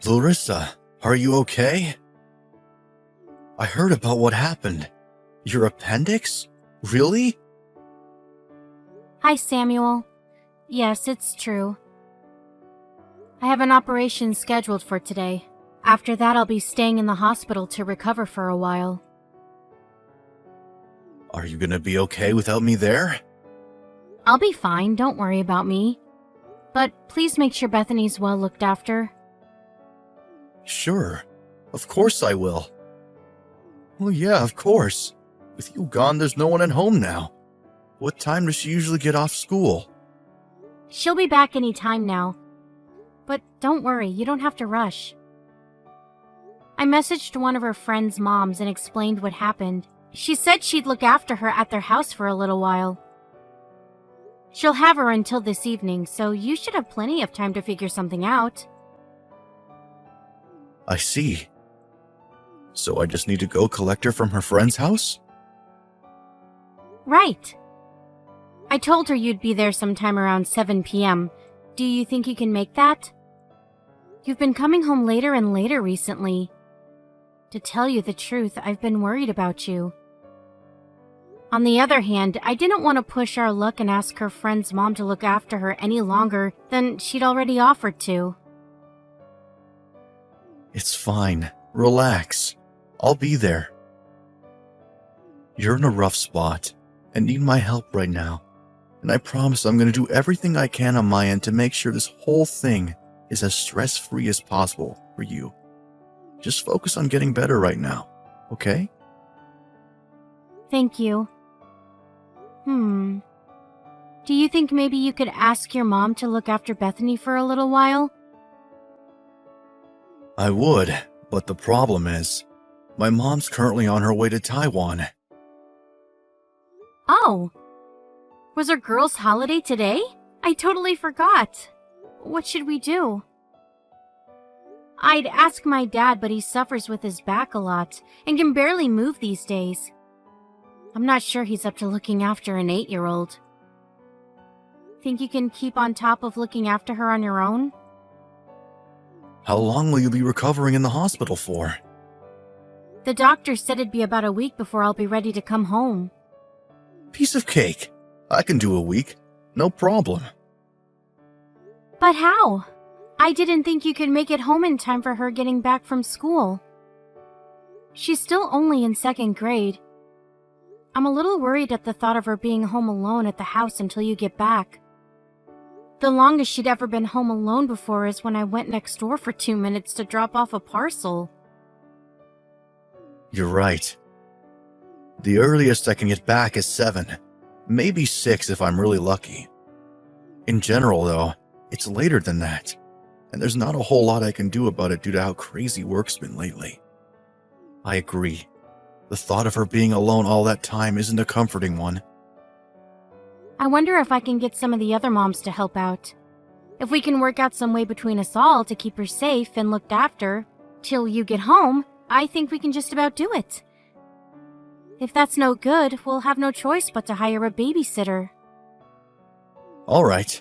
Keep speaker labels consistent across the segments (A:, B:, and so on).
A: Larissa, are you okay? I heard about what happened. Your appendix? Really?
B: Hi, Samuel. Yes, it's true. I have an operation scheduled for today. After that, I'll be staying in the hospital to recover for a while.
A: Are you gonna be okay without me there?
B: I'll be fine, don't worry about me. But please make sure Bethany's well looked after.
A: Sure. Of course I will. Well, yeah, of course. With you gone, there's no one at home now. What time does she usually get off school?
B: She'll be back any time now. But don't worry, you don't have to rush. I messaged one of her friend's moms and explained what happened. She said she'd look after her at their house for a little while. She'll have her until this evening, so you should have plenty of time to figure something out.
A: I see. So I just need to go collect her from her friend's house?
B: Right. I told her you'd be there sometime around 7 p.m. Do you think you can make that? You've been coming home later and later recently. To tell you the truth, I've been worried about you. On the other hand, I didn't want to push our luck and ask her friend's mom to look after her any longer than she'd already offered to.
A: It's fine. Relax. I'll be there. You're in a rough spot and need my help right now. And I promise I'm going to do everything I can on my end to make sure this whole thing is as stress-free as possible for you. Just focus on getting better right now, okay?
B: Thank you. Do you think maybe you could ask your mom to look after Bethany for a little while?
A: I would, but the problem is, my mom's currently on her way to Taiwan.
B: Oh. Was her girls' holiday today? I totally forgot. What should we do? I'd ask my dad, but he suffers with his back a lot and can barely move these days. I'm not sure he's up to looking after an 8-year-old. Think you can keep on top of looking after her on your own?
A: How long will you be recovering in the hospital for?
B: The doctor said it'd be about a week before I'll be ready to come home.
A: Piece of cake. I can do a week. No problem.
B: But how? I didn't think you could make it home in time for her getting back from school. She's still only in 2nd grade. I'm a little worried at the thought of her being home alone at the house until you get back. The longest she'd ever been home alone before is when I went next door for 2 minutes to drop off a parcel.
A: You're right. The earliest I can get back is 7, maybe 6 if I'm really lucky. In general, though, it's later than that, and there's not a whole lot I can do about it due to how crazy work's been lately. I agree. The thought of her being alone all that time isn't a comforting one.
B: I wonder if I can get some of the other moms to help out. If we can work out some way between us all to keep her safe and looked after till you get home, I think we can just about do it. If that's no good, we'll have no choice but to hire a babysitter.
A: All right.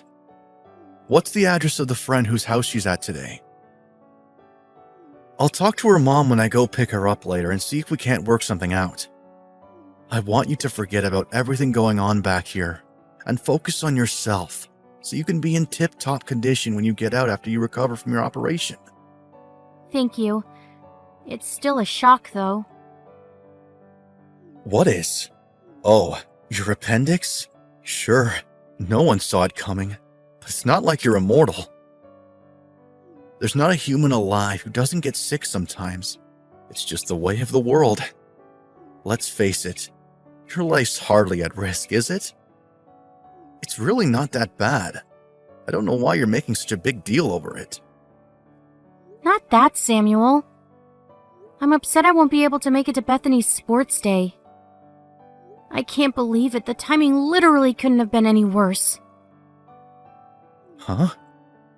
A: What's the address of the friend whose house she's at today? I'll talk to her mom when I go pick her up later and see if we can't work something out. I want you to forget about everything going on back here and focus on yourself so you can be in tip-top condition when you get out after you recover from your operation.
B: Thank you. It's still a shock, though.
A: What is? Oh, your appendix? Sure, no one saw it coming, but it's not like you're immortal. There's not a human alive who doesn't get sick sometimes. It's just the way of the world. Let's face it, your life's hardly at risk, is it? It's really not that bad. I don't know why you're making such a big deal over it.
B: Not that, Samuel. I'm upset I won't be able to make it to Bethany's sports day. I can't believe it. The timing literally couldn't have been any worse.
A: Huh?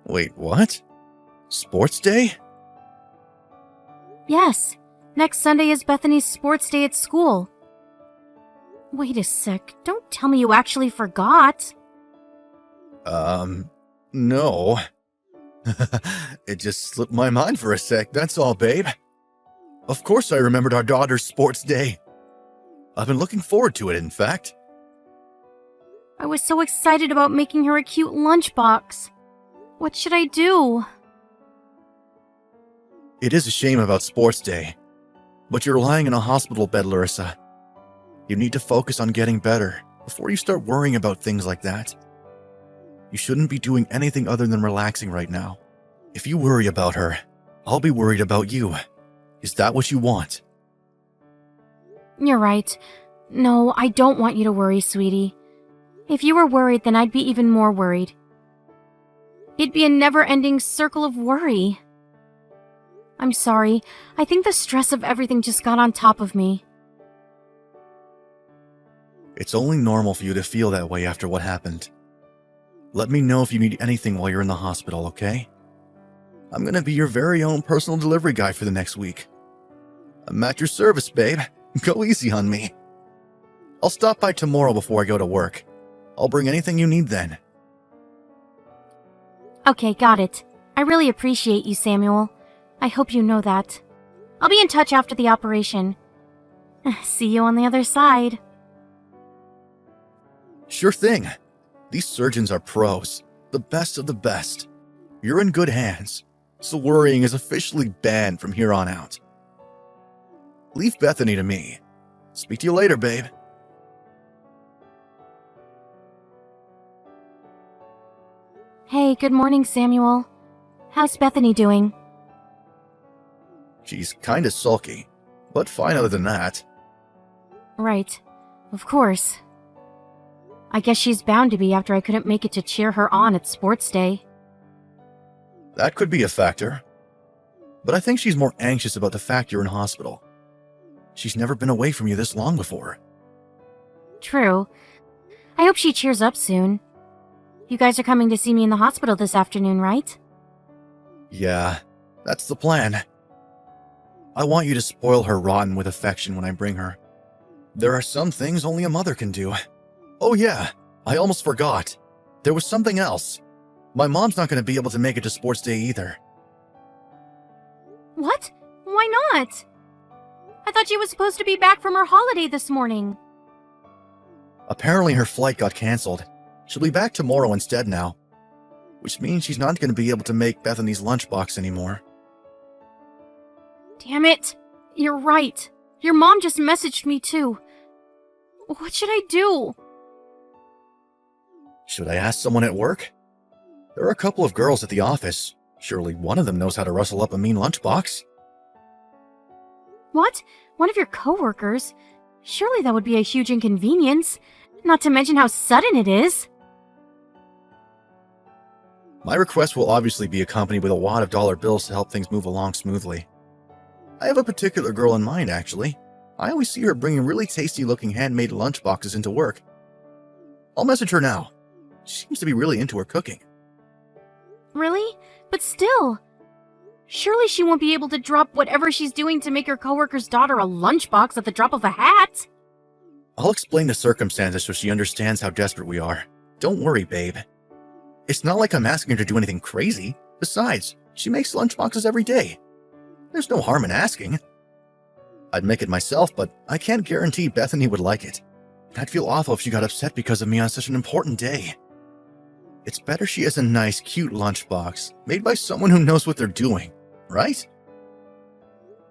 A: Wait, what? Sports day?
B: Yes. Next Sunday is Bethany's sports day at school. Wait a sec. Don't tell me you actually forgot.
A: No. It just slipped my mind for a sec, that's all, babe. Of course I remembered our daughter's sports day. I've been looking forward to it, in fact.
B: I was so excited about making her a cute lunchbox. What should I do?
A: It is a shame about sports day, but you're lying in a hospital bed, Larissa. You need to focus on getting better before you start worrying about things like that. You shouldn't be doing anything other than relaxing right now. If you worry about her, I'll be worried about you. Is that what you want?
B: You're right. No, I don't want you to worry, sweetie. If you were worried, then I'd be even more worried. It'd be a never-ending circle of worry. I'm sorry. I think the stress of everything just got on top of me.
A: It's only normal for you to feel that way after what happened. Let me know if you need anything while you're in the hospital, okay? I'm gonna be your very own personal delivery guy for the next week. I'm at your service, babe. Go easy on me. I'll stop by tomorrow before I go to work. I'll bring anything you need then.
B: Okay, got it. I really appreciate you, Samuel. I hope you know that. I'll be in touch after the operation. See you on the other side.
A: Sure thing. These surgeons are pros, the best of the best. You're in good hands, so worrying is officially banned from here on out. Leave Bethany to me. Speak to you later, babe.
B: Hey, good morning, Samuel. How's Bethany doing?
A: She's kinda sulky, but fine other than that.
B: Right. Of course. I guess she's bound to be after I couldn't make it to cheer her on at sports day.
A: That could be a factor. But I think she's more anxious about the fact you're in hospital. She's never been away from you this long before.
B: True. I hope she cheers up soon. You guys are coming to see me in the hospital this afternoon, right?
A: Yeah, that's the plan. I want you to spoil her rotten with affection when I bring her. There are some things only a mother can do. Oh yeah, I almost forgot. There was something else. My mom's not going to be able to make it to sports day either.
B: What? Why not? I thought she was supposed to be back from her holiday this morning.
A: Apparently her flight got cancelled. She'll be back tomorrow instead now. Which means she's not going to be able to make Bethany's lunchbox anymore.
B: Damn it! You're right. Your mom just messaged me too. What should I do?
A: Should I ask someone at work? There are a couple of girls at the office. Surely one of them knows how to rustle up a mean lunchbox.
B: What? One of your coworkers? Surely that would be a huge inconvenience. Not to mention how sudden it is.
A: My request will obviously be accompanied with a wad of dollar bills to help things move along smoothly. I have a particular girl in mind, actually. I always see her bringing really tasty-looking handmade lunchboxes into work. I'll message her now. She seems to be really into her cooking.
B: Really? But still. Surely she won't be able to drop whatever she's doing to make her coworker's daughter a lunchbox at the drop of a hat.
A: I'll explain the circumstances so she understands how desperate we are. Don't worry, babe. It's not like I'm asking her to do anything crazy. Besides, she makes lunchboxes every day. There's no harm in asking. I'd make it myself, but I can't guarantee Bethany would like it. I'd feel awful if she got upset because of me on such an important day. It's better she has a nice, cute lunchbox made by someone who knows what they're doing, right?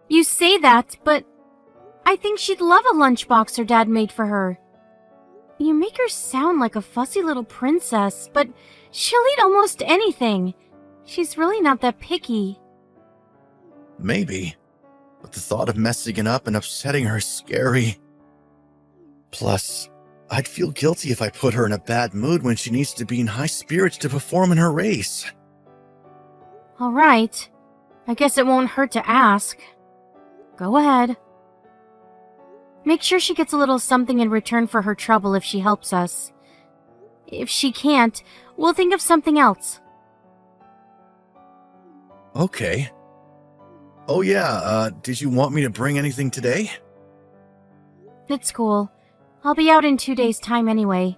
B: You say that, but I think she'd love a lunchbox her dad made for her. You make her sound like a fussy little princess, but she'll eat almost anything. She's really not that picky.
A: Maybe, but the thought of messing it up and upsetting her is scary. Plus, I'd feel guilty if I put her in a bad mood when she needs to be in high spirits to perform in her race.
B: All right. I guess it won't hurt to ask. Go ahead. Make sure she gets a little something in return for her trouble if she helps us. If she can't, we'll think of something else.
A: Okay. Oh yeah, did you want me to bring anything today?
B: It's cool. I'll be out in 2 days' time anyway.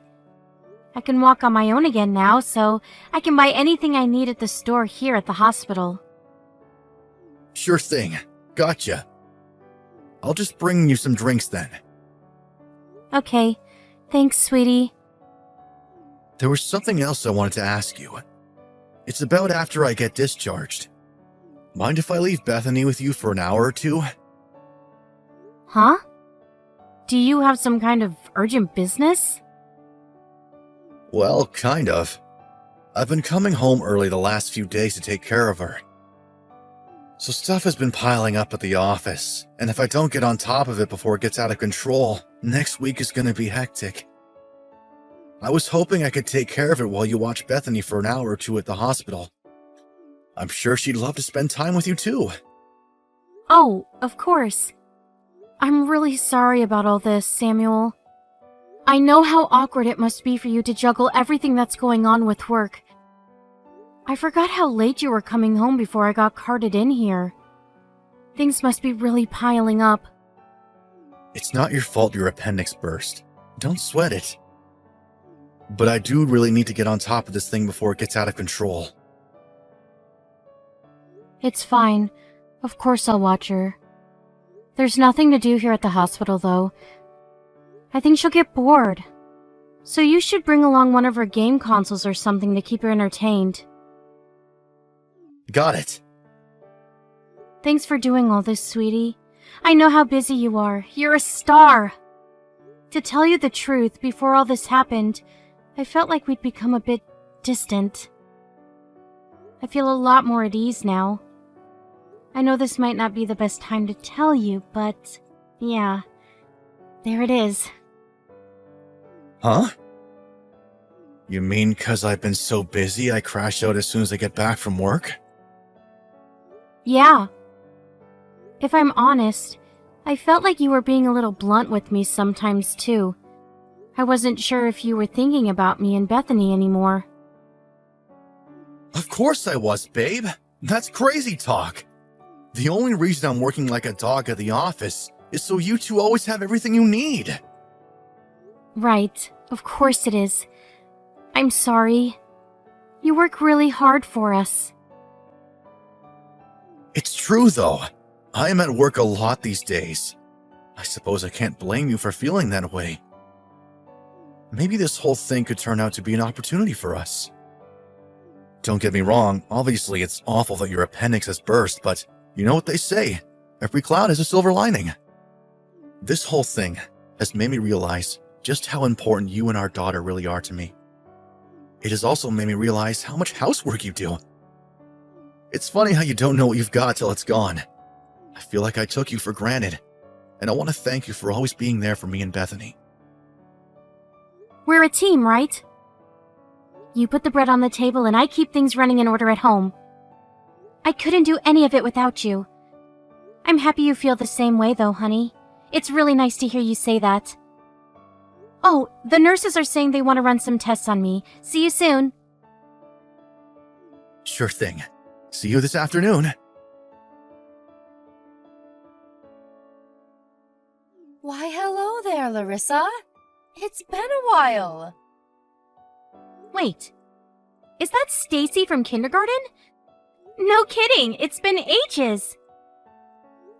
B: I can walk on my own again now, so I can buy anything I need at the store here at the hospital.
A: Sure thing. Gotcha. I'll just bring you some drinks then.
B: Okay. Thanks, sweetie.
A: There was something else I wanted to ask you. It's about after I get discharged. Mind if I leave Bethany with you for an hour or two?
B: Huh? Do you have some kind of urgent business?
A: Well, kind of. I've been coming home early the last few days to take care of her. So stuff has been piling up at the office, and if I don't get on top of it before it gets out of control, next week is gonna be hectic. I was hoping I could take care of it while you watch Bethany for an hour or two at the hospital. I'm sure she'd love to spend time with you too.
B: Oh, of course. I'm really sorry about all this, Samuel. I know how awkward it must be for you to juggle everything that's going on with work. I forgot how late you were coming home before I got carted in here. Things must be really piling up.
A: It's not your fault your appendix burst. Don't sweat it. But I do really need to get on top of this thing before it gets out of control.
B: It's fine. Of course I'll watch her. There's nothing to do here at the hospital, though. I think she'll get bored. So you should bring along one of her game consoles or something to keep her entertained.
A: Got it.
B: Thanks for doing all this, sweetie. I know how busy you are. You're a star. To tell you the truth, before all this happened, I felt like we'd become a bit distant. I feel a lot more at ease now. I know this might not be the best time to tell you, but yeah, there it is.
A: Huh? You mean 'cause I've been so busy I crash out as soon as I get back from work?
B: Yeah. If I'm honest, I felt like you were being a little blunt with me sometimes too. I wasn't sure if you were thinking about me and Bethany anymore.
A: Of course I was, babe. That's crazy talk. The only reason I'm working like a dog at the office is so you two always have everything you need.
B: Right, of course it is. I'm sorry. You work really hard for us.
A: It's true, though. I am at work a lot these days. I suppose I can't blame you for feeling that way. Maybe this whole thing could turn out to be an opportunity for us. Don't get me wrong, obviously it's awful that your appendix has burst, but you know what they say, every cloud has a silver lining. This whole thing has made me realize just how important you and our daughter really are to me. It has also made me realize how much housework you do. It's funny how you don't know what you've got till it's gone. I feel like I took you for granted, and I want to thank you for always being there for me and Bethany.
B: We're a team, right? You put the bread on the table and I keep things running in order at home. I couldn't do any of it without you. I'm happy you feel the same way though, honey. It's really nice to hear you say that. Oh, the nurses are saying they want to run some tests on me. See you soon.
A: Sure thing. See you this afternoon.
C: Why, hello there, Larissa. It's been a while.
B: Wait, is that Stacy from kindergarten? No kidding, it's been ages.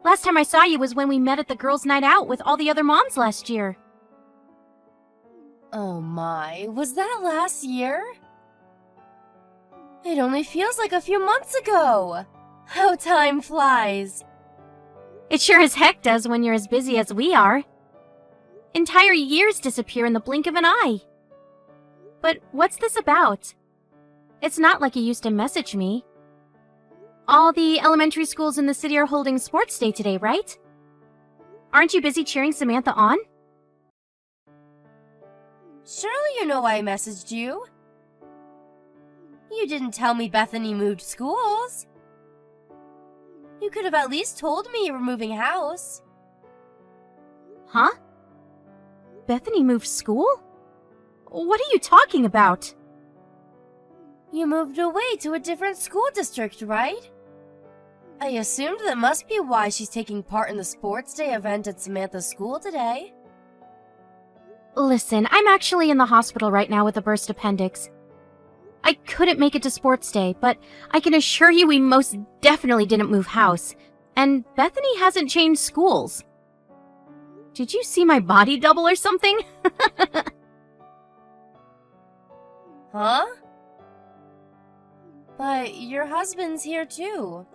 B: Last time I saw you was when we met at the girls' night out with all the other moms last year.
C: Oh my, was that last year? It only feels like a few months ago. How time flies.
B: It sure as heck does when you're as busy as we are. Entire years disappear in the blink of an eye. But what's this about? It's not like you used to message me. All the elementary schools in the city are holding sports day today, right? Aren't you busy cheering Samantha on?
C: Surely you know why I messaged you. You didn't tell me Bethany moved schools. You could have at least told me you were moving house.
B: Huh? Bethany moved school? What are you talking about?
C: You moved away to a different school district, right? I assumed that must be why she's taking part in the sports day event at Samantha's school today.
B: Listen, I'm actually in the hospital right now with a burst appendix. I couldn't make it to sports day, but I can assure you we most definitely didn't move house. And Bethany hasn't changed schools. Did you see my body double or something?
C: Huh? But your husband's here too.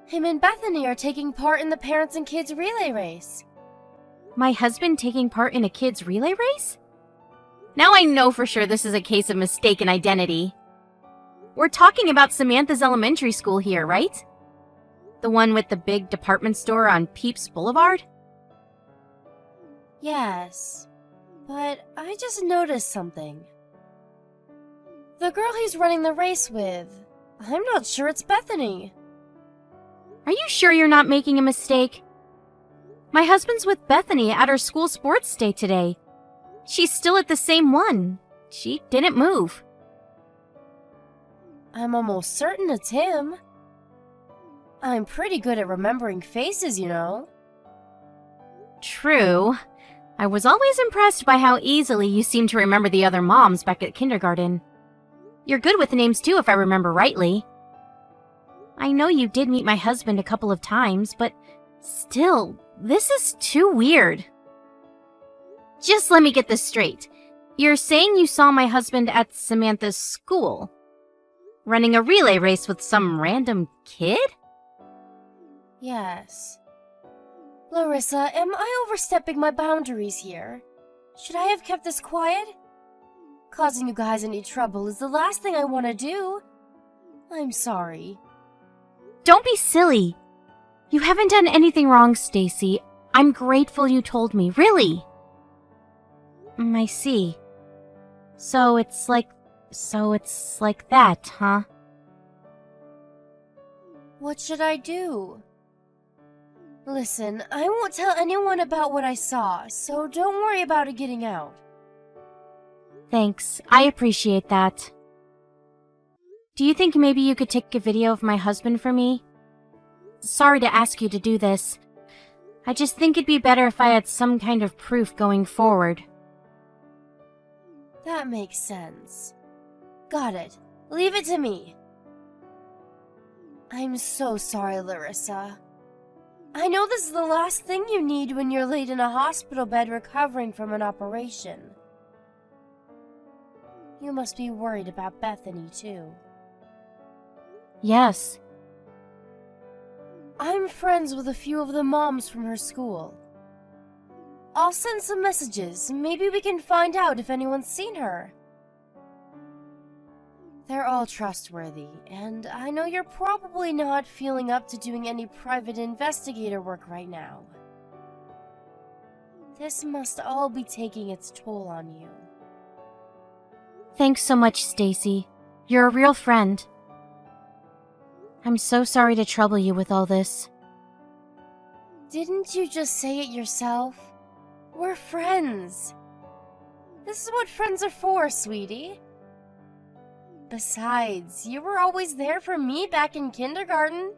C: Him and Bethany are taking part in the parents and kids relay race.
B: My husband taking part in a kids' relay race? Now I know for sure this is a case of mistaken identity. We're talking about Samantha's elementary school here, right? The one with the big department store on Peeps Boulevard?
C: Yes, but I just noticed something. The girl he's running the race with, I'm not sure it's Bethany.
B: Are you sure you're not making a mistake? My husband's with Bethany at her school sports day today. She's still at the same one. She didn't move.
C: I'm almost certain it's him. I'm pretty good at remembering faces, you know.
B: True. I was always impressed by how easily you seem to remember the other moms back at kindergarten. You're good with names too, if I remember rightly. I know you did meet my husband a couple of times, but still, this is too weird. Just let me get this straight. You're saying you saw my husband at Samantha's school, running a relay race with some random kid?
C: Yes. Larissa, am I overstepping my boundaries here? Should I have kept this quiet? Causing you guys any trouble is the last thing I want to do. I'm sorry.
B: Don't be silly. You haven't done anything wrong, Stacy. I'm grateful you told me, really. I see. So it's like that, huh?
C: What should I do? Listen, I won't tell anyone about what I saw, so don't worry about it getting out.
B: Thanks. I appreciate that. Do you think maybe you could take a video of my husband for me? Sorry to ask you to do this. I just think it'd be better if I had some kind of proof going forward.
C: That makes sense. Got it. Leave it to me. I'm so sorry, Larissa. I know this is the last thing you need when you're laid in a hospital bed recovering from an operation. You must be worried about Bethany, too.
B: Yes.
C: I'm friends with a few of the moms from her school. I'll send some messages. Maybe we can find out if anyone's seen her. They're all trustworthy, and I know you're probably not feeling up to doing any private investigator work right now. This must all be taking its toll on you.
B: Thanks so much, Stacy. You're a real friend. I'm so sorry to trouble you with all this.
C: Didn't you just say it yourself? We're friends. This is what friends are for, sweetie. Besides, you were always there for me back in kindergarten.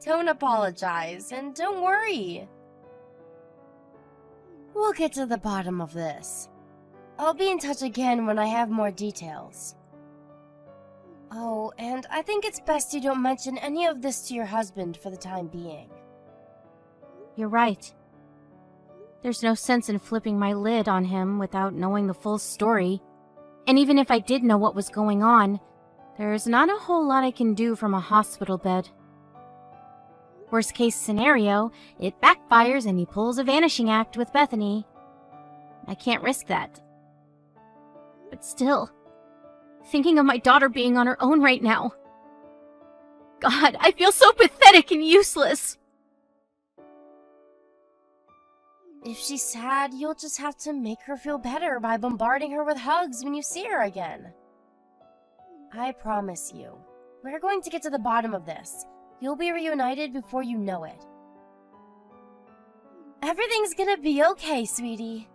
C: Don't apologize, and don't worry. We'll get to the bottom of this. I'll be in touch again when I have more details. Oh, and I think it's best you don't mention any of this to your husband for the time being.
B: You're right. There's no sense in flipping my lid on him without knowing the full story. And even if I did know what was going on, there's not a whole lot I can do from a hospital bed. Worst case scenario, it backfires and he pulls a vanishing act with Bethany. I can't risk that. But still, thinking of my daughter being on her own right now. God, I feel so pathetic and useless.
C: If she's sad, you'll just have to make her feel better by bombarding her with hugs when you see her again. I promise you, we're going to get to the bottom of this. You'll be reunited before you know it. Everything's gonna be okay, sweetie.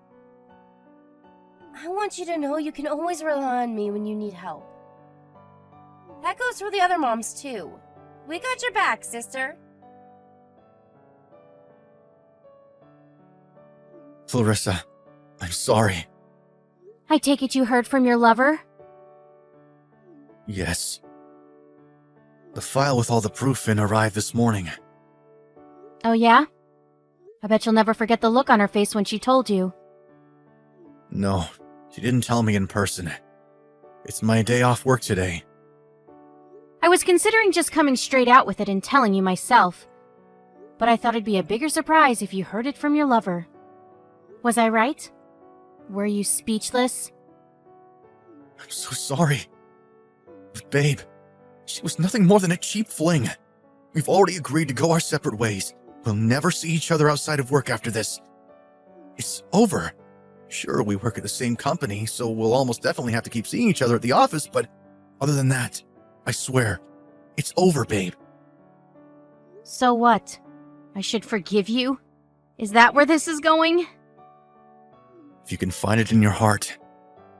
C: I want you to know you can always rely on me when you need help. That goes for the other moms, too. We got your back, sister.
A: Clarissa, I'm sorry.
B: I take it you heard from your lover?
A: Yes. The file with all the proof in arrived this morning.
B: Oh yeah? I bet you'll never forget the look on her face when she told you.
A: No, she didn't tell me in person. It's my day off work today.
B: I was considering just coming straight out with it and telling you myself. But I thought it'd be a bigger surprise if you heard it from your lover. Was I right? Were you speechless?
A: I'm so sorry. But babe, she was nothing more than a cheap fling. We've already agreed to go our separate ways. We'll never see each other outside of work after this. It's over. Sure, we work at the same company, so we'll almost definitely have to keep seeing each other at the office, but other than that, I swear, it's over, babe.
B: So what? I should forgive you? Is that where this is going?
A: If you can find it in your heart,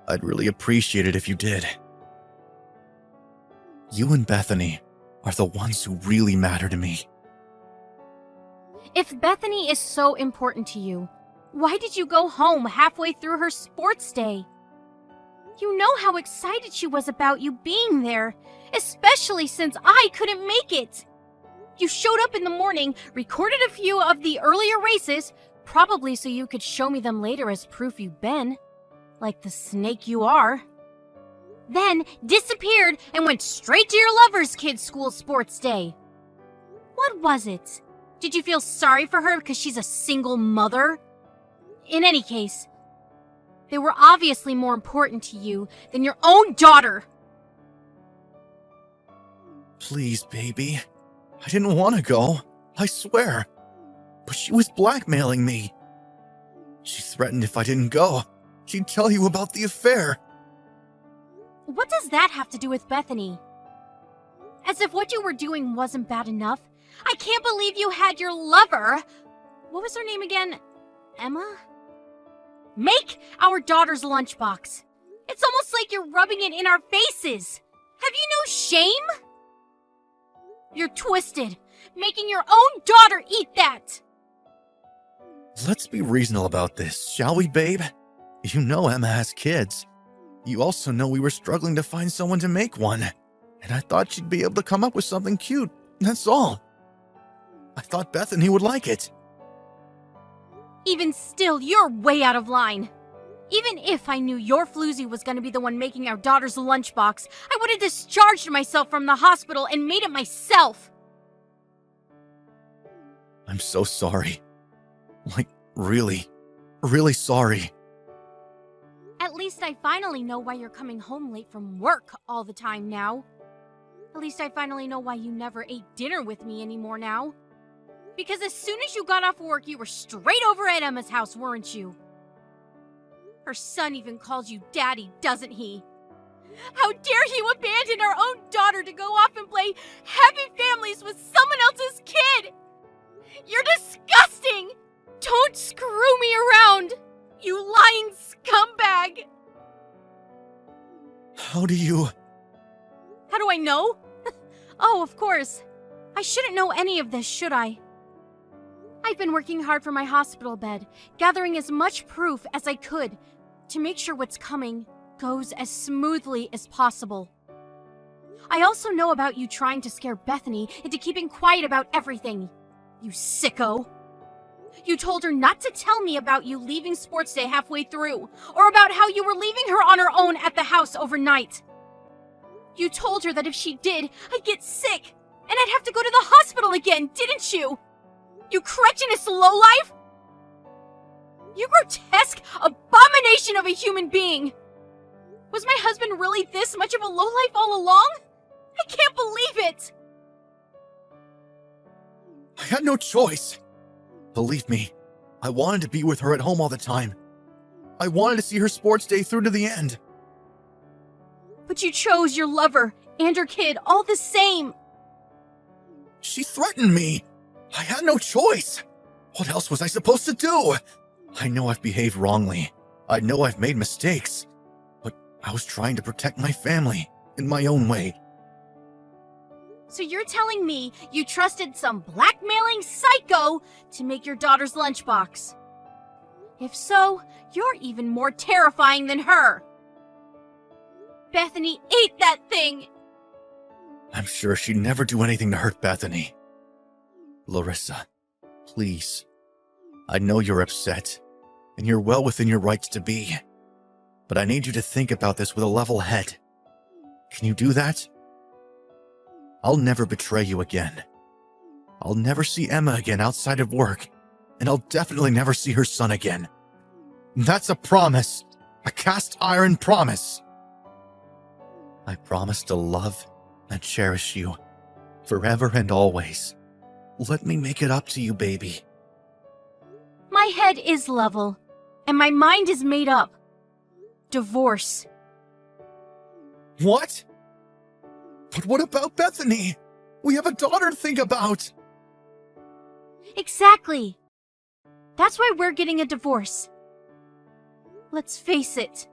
A: I'd really appreciate it if you did. You and Bethany are the ones who really matter to me.
B: If Bethany is so important to you, why did you go home halfway through her sports day? You know how excited she was about you being there, especially since I couldn't make it. You showed up in the morning, recorded a few of the earlier races, probably so you could show me them later as proof you've been, like the snake you are. Then disappeared and went straight to your lover's kid's school sports day. What was it? Did you feel sorry for her because she's a single mother? In any case, they were obviously more important to you than your own daughter.
A: Please, baby. I didn't want to go, I swear. But she was blackmailing me. She threatened if I didn't go, she'd tell you about the affair.
B: What does that have to do with Bethany? As if what you were doing wasn't bad enough. I can't believe you had your lover. What was her name again? Emma? Make our daughter's lunchbox. It's almost like you're rubbing it in our faces. Have you no shame? You're twisted, making your own daughter eat that.
A: Let's be reasonable about this, shall we, babe? You know Emma has kids. You also know we were struggling to find someone to make one. And I thought she'd be able to come up with something cute, that's all. I thought Bethany would like it.
B: Even still, you're way out of line. Even if I knew your floozy was going to be the one making our daughter's lunchbox, I would have discharged myself from the hospital and made it myself.
A: I'm so sorry. Like, really, really sorry.
B: At least I finally know why you're coming home late from work all the time now. At least I finally know why you never ate dinner with me anymore now. Because as soon as you got off work, you were straight over at Emma's house, weren't you? Her son even calls you daddy, doesn't he? How dare you abandon our own daughter to go off and play happy families with someone else's kid? You're disgusting! Don't screw me around, you lying scumbag!
A: How do
B: I know? Oh, of course. I shouldn't know any of this, should I? I've been working hard for my hospital bed, gathering as much proof as I could to make sure what's coming goes as smoothly as possible. I also know about you trying to scare Bethany into keeping quiet about everything. You sicko. You told her not to tell me about you leaving sports day halfway through, or about how you were leaving her on her own at the house overnight. You told her that if she did, I'd get sick, and I'd have to go to the hospital again, didn't you? You cretinous lowlife! You grotesque abomination of a human being! Was my husband really this much of a lowlife all along? I can't believe it!
A: I had no choice. Believe me, I wanted to be with her at home all the time. I wanted to see her sports day through to the end.
B: But you chose your lover and your kid all the same.
A: She threatened me. I had no choice. What else was I supposed to do? I know I've behaved wrongly. I know I've made mistakes. But I was trying to protect my family in my own way.
B: So you're telling me you trusted some blackmailing psycho to make your daughter's lunchbox? If so, you're even more terrifying than her. Bethany ate that thing!
A: I'm sure she'd never do anything to hurt Bethany. Larissa, please. I know you're upset, and you're well within your rights to be. But I need you to think about this with a level head. Can you do that? I'll never betray you again. I'll never see Emma again outside of work, and I'll definitely never see her son again. That's a promise. A cast iron promise. I promise to love and cherish you forever and always. Let me make it up to you, baby.
B: My head is level, and my mind is made up. Divorce.
A: What? But what about Bethany? We have a daughter to think about.
B: Exactly. That's why we're getting a divorce. Let's face it.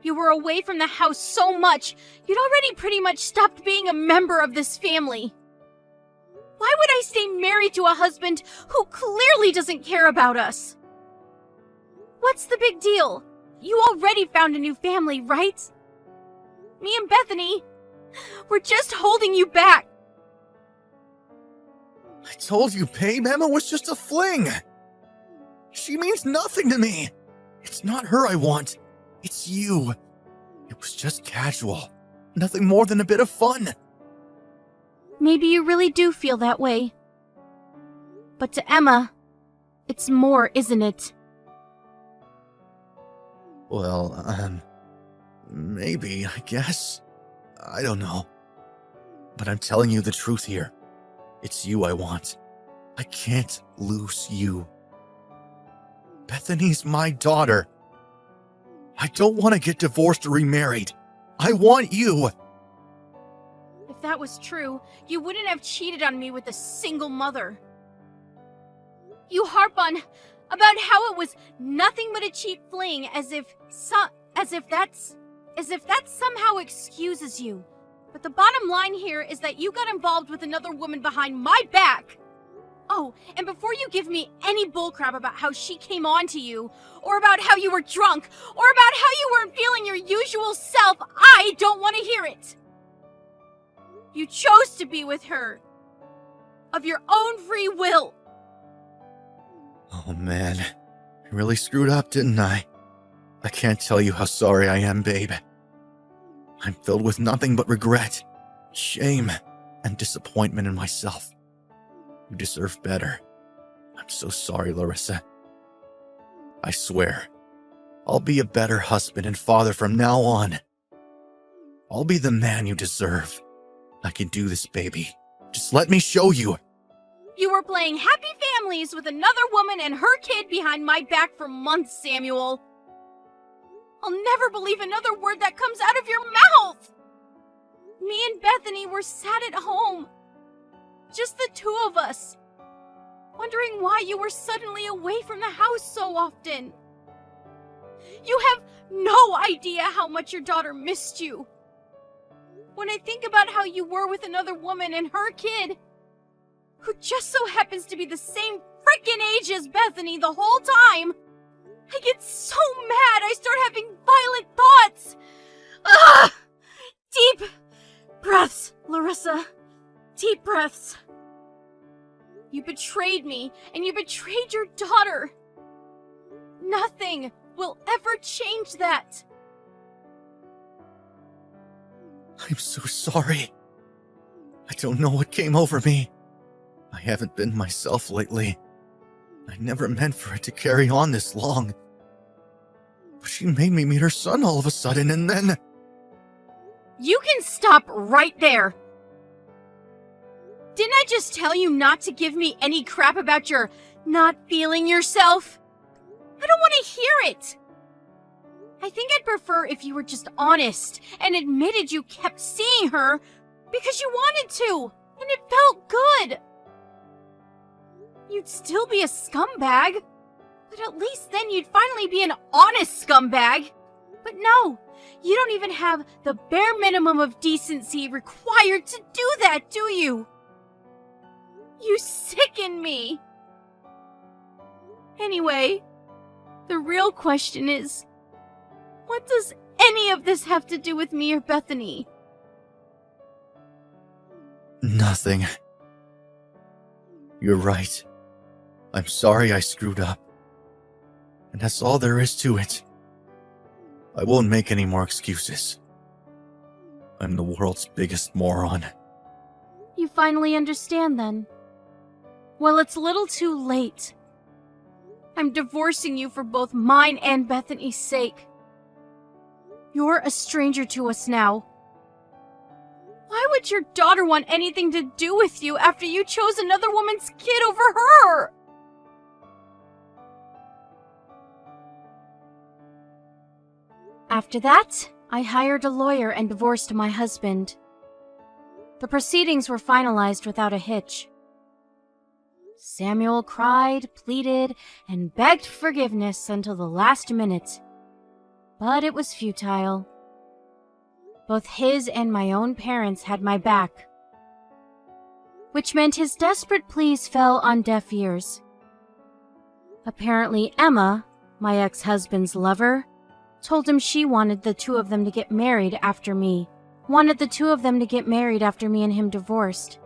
B: You were away from the house so much, you'd already pretty much stopped being a member of this family. Why would I stay married to a husband who clearly doesn't care about us? What's the big deal? You already found a new family, right? Me and Bethany, we're just holding you back.
A: I told you, babe, Emma was just a fling. She means nothing to me. It's not her I want. It's you. It was just casual. Nothing more than a bit of fun.
B: Maybe you really do feel that way. But to Emma, it's more, isn't it?
A: Well, maybe, I guess. I don't know. But I'm telling you the truth here. It's you I want. I can't lose you. Bethany's my daughter. I don't want to get divorced or remarried. I want you.
B: If that was true, you wouldn't have cheated on me with a single mother. You harp on about how it was nothing but a cheap fling, as if that somehow excuses you. But the bottom line here is that you got involved with another woman behind my back. Oh, and before you give me any bullcrap about how she came on to you, or about how you were drunk, or about how you weren't feeling your usual self, I don't want to hear it. You chose to be with her. Of your own free will.
A: Oh man, I really screwed up, didn't I? I can't tell you how sorry I am, babe. I'm filled with nothing but regret, shame, and disappointment in myself. You deserve better. I'm so sorry, Larissa. I swear, I'll be a better husband and father from now on. I'll be the man you deserve. I can do this, baby. Just let me show you.
B: You were playing happy families with another woman and her kid behind my back for months, Samuel. I'll never believe another word that comes out of your mouth. Me and Bethany were sat at home. Just the two of us. Wondering why you were suddenly away from the house so often. You have no idea how much your daughter missed you. When I think about how you were with another woman and her kid, who just so happens to be the same frickin' age as Bethany the whole time, I get so mad I start having violent thoughts. Ugh! Deep breaths, Larissa. Deep breaths. You betrayed me, and you betrayed your daughter. Nothing will ever change that.
A: I'm so sorry. I don't know what came over me. I haven't been myself lately. I never meant for it to carry on this long. But she made me meet her son all of a sudden, and then...
B: You can stop right there. Didn't I just tell you not to give me any crap about your not feeling yourself? I don't want to hear it. I think I'd prefer if you were just honest and admitted you kept seeing her because you wanted to, and it felt good. You'd still be a scumbag, but at least then you'd finally be an honest scumbag. But no, you don't even have the bare minimum of decency required to do that, do you? You sicken me. Anyway, The real question is, what does any of this have to do with me or Bethany?
A: Nothing. You're right. I'm sorry I screwed up. And that's all there is to it. I won't make any more excuses. I'm the world's biggest moron.
B: You finally understand then? Well, it's a little too late. I'm divorcing you for both mine and Bethany's sake. You're a stranger to us now. Why would your daughter want anything to do with you after you chose another woman's kid over her? After that, I hired a lawyer and divorced my husband. The proceedings were finalized without a hitch. Samuel cried, pleaded, and begged forgiveness until the last minute. But it was futile. Both his and my own parents had my back, which meant his desperate pleas fell on deaf ears. Apparently Emma, my ex-husband's lover, told him she wanted the two of them to get married after me. Wanted the two of them to get married after me and him divorced.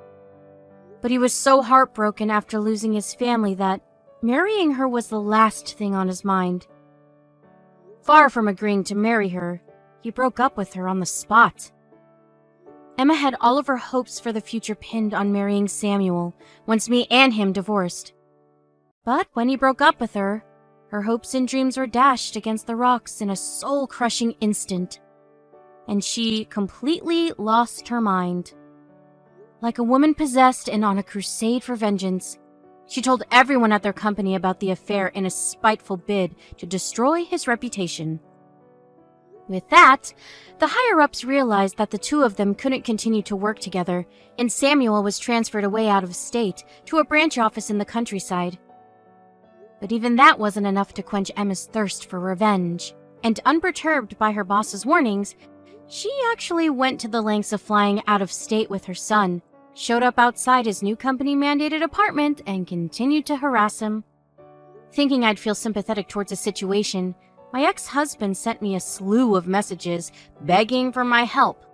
B: But he was so heartbroken after losing his family that marrying her was the last thing on his mind. Far from agreeing to marry her, he broke up with her on the spot. Emma had all of her hopes for the future pinned on marrying Samuel once me and him divorced. But when he broke up with her hopes and dreams were dashed against the rocks in a soul-crushing instant, and she completely lost her mind. Like a woman possessed and on a crusade for vengeance, she told everyone at their company about the affair in a spiteful bid to destroy his reputation. With that, the higher-ups realized that the two of them couldn't continue to work together, and Samuel was transferred away out of state to a branch office in the countryside. But even that wasn't enough to quench Emma's thirst for revenge, and unperturbed by her boss's warnings, she actually went to the lengths of flying out of state with her son, showed up outside his new company-mandated apartment, and continued to harass him. Thinking I'd feel sympathetic towards the situation, my ex-husband sent me a slew of messages begging for my help.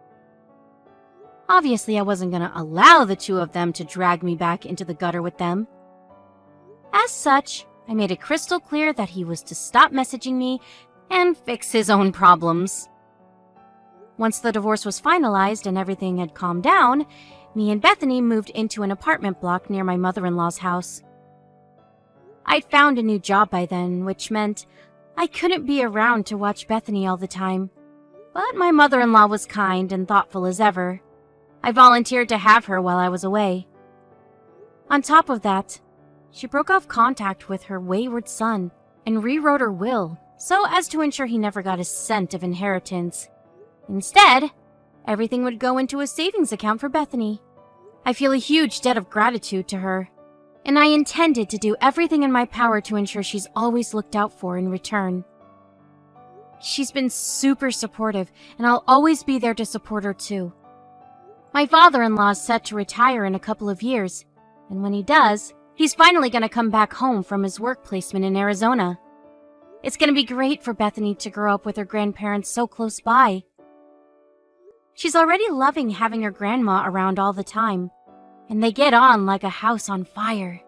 B: Obviously, I wasn't going to allow the two of them to drag me back into the gutter with them. As such, I made it crystal clear that he was to stop messaging me and fix his own problems. Once the divorce was finalized and everything had calmed down, me and Bethany moved into an apartment block near my mother-in-law's house. I'd found a new job by then, which meant I couldn't be around to watch Bethany all the time. But my mother-in-law was kind and thoughtful as ever. I volunteered to have her while I was away. On top of that, she broke off contact with her wayward son and rewrote her will so as to ensure he never got a cent of inheritance. Instead, everything would go into a savings account for Bethany. I feel a huge debt of gratitude to her, and I intended to do everything in my power to ensure she's always looked out for in return. She's been super supportive, and I'll always be there to support her too. My father-in-law is set to retire in a couple of years, and when he does, he's finally going to come back home from his work placement in Arizona. It's going to be great for Bethany to grow up with her grandparents so close by. She's already loving having her grandma around all the time, and they get on like a house on fire.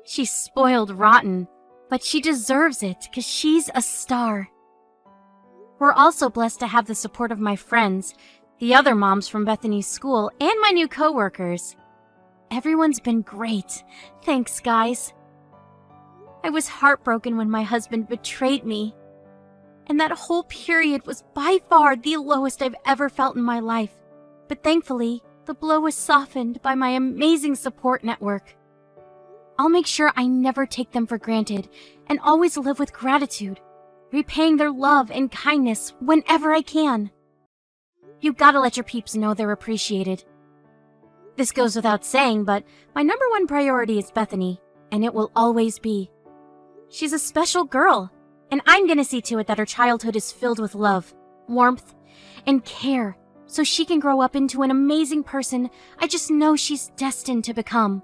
B: She's spoiled rotten, but she deserves it because she's a star. We're also blessed to have the support of my friends, the other moms from Bethany's school, and my new coworkers. Everyone's been great. Thanks, guys. I was heartbroken when my husband betrayed me, and that whole period was by far the lowest I've ever felt in my life. But thankfully, the blow was softened by my amazing support network. I'll make sure I never take them for granted and always live with gratitude, repaying their love and kindness whenever I can. You gotta let your peeps know they're appreciated. This goes without saying, but my number one priority is Bethany, and it will always be. She's a special girl, and I'm gonna see to it that her childhood is filled with love, warmth, and care, so she can grow up into an amazing person I just know she's destined to become.